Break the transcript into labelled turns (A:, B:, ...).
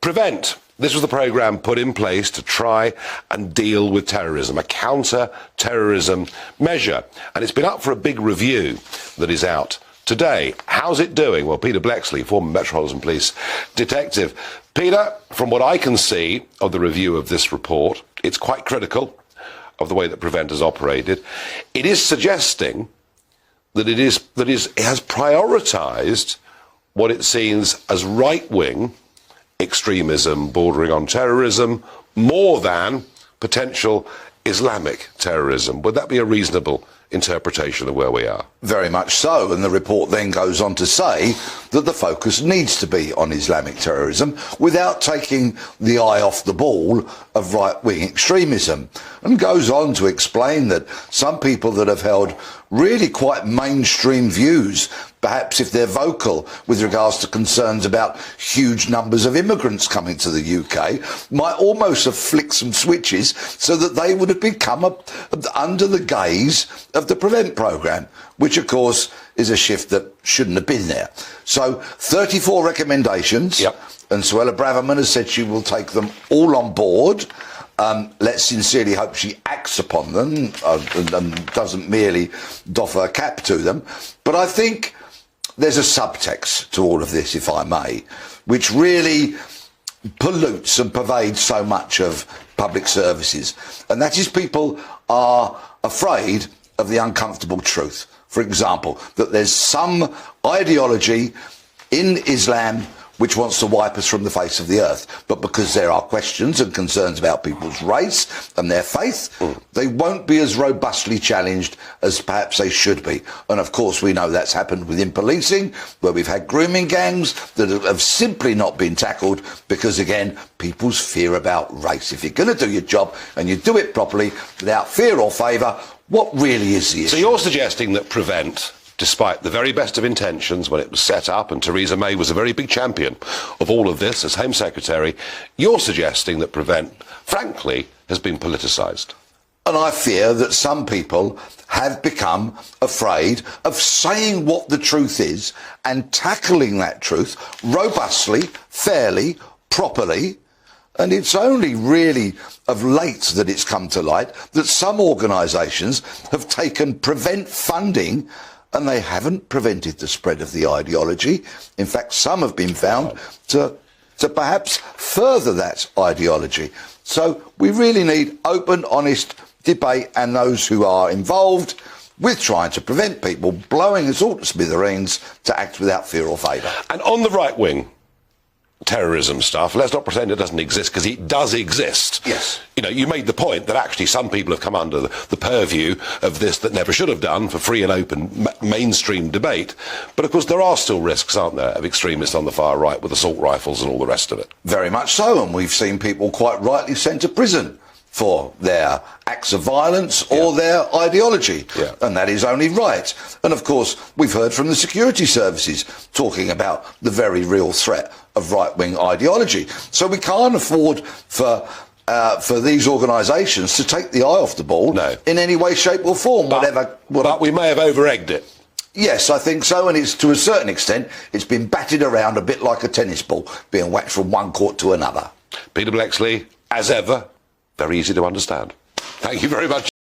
A: Prevent. This was the programme put in place to try and deal with terrorism, a counter-terrorism measure. And it's been up for a big review that is out today. How's it doing? Well, Peter Bleksley, former Metropolitan Police detective. Peter, from what I can see of the review of this report, it's quite critical of the way that Prevent has operated. It is suggesting that it has prioritised what it sees as right-wing extremism bordering on terrorism more than potential Islamic terrorism. Would that be a reasonable interpretation of where we are?
B: Very much so, and the report then goes on to say that the focus needs to be on Islamic terrorism without taking the eye off the ball of right-wing extremism, and goes on to explain that some people that have held really quite mainstream views, perhaps if they're vocal with regards to concerns about huge numbers of immigrants coming to the UK, might almost have flicked some switches so that they would have become under the gaze of the Prevent programme, which of course is a shift that shouldn't have been there. So 34 recommendations,
A: yep.
B: And Suella Braverman has said she will take them all on board. Let's sincerely hope she acts upon them and doesn't merely doff her cap to them. But I think there's a subtext to all of this, if I may, which really pollutes and pervades so much of public services. And that is people are afraid of the uncomfortable truth. For example, that there's some ideology in Islam which wants to wipe us from the face of the earth. But because there are questions and concerns about people's race and their faith, they won't be as robustly challenged as perhaps they should be. And of course we know that's happened within policing, where we've had grooming gangs that have simply not been tackled because, again, people's fear about race. If you're going to do your job and you do it properly without fear or favour, what really is the issue?
A: So you're suggesting that Prevent, despite the very best of intentions when it was set up, and Theresa May was a very big champion of all of this as Home Secretary, you're suggesting that Prevent, frankly, has been politicised?
B: And I fear that some people have become afraid of saying what the truth is and tackling that truth robustly, fairly, properly. And it's only really of late that it's come to light that some organisations have taken Prevent funding and they haven't prevented the spread of the ideology. In fact, some have been found to perhaps further that ideology. So we really need open, honest debate, and those who are involved with trying to prevent people blowing us all to smithereens to act without fear or favour.
A: And on the right-wing terrorism stuff, let's not pretend it doesn't exist, because it does exist.
B: Yes.
A: You know, you made the point that actually some people have come under the purview of this that never should have done for free and open mainstream debate. But of course there are still risks, aren't there, of extremists on the far right with assault rifles and all the rest of it.
B: Very much so, and we've seen people quite rightly sent to prison for their acts of violence or their ideology.
A: Yeah.
B: And that is only right. And of course, we've heard from the security services talking about the very real threat of right-wing ideology. So we can't afford for these organisations to take the eye off the ball in any way, shape or form,
A: but we may have over-egged it.
B: Yes, I think so, and it's to a certain extent, it's been batted around a bit like a tennis ball, being whacked from one court to another.
A: Peter Bleksley, as ever, very easy to understand. Thank you very much.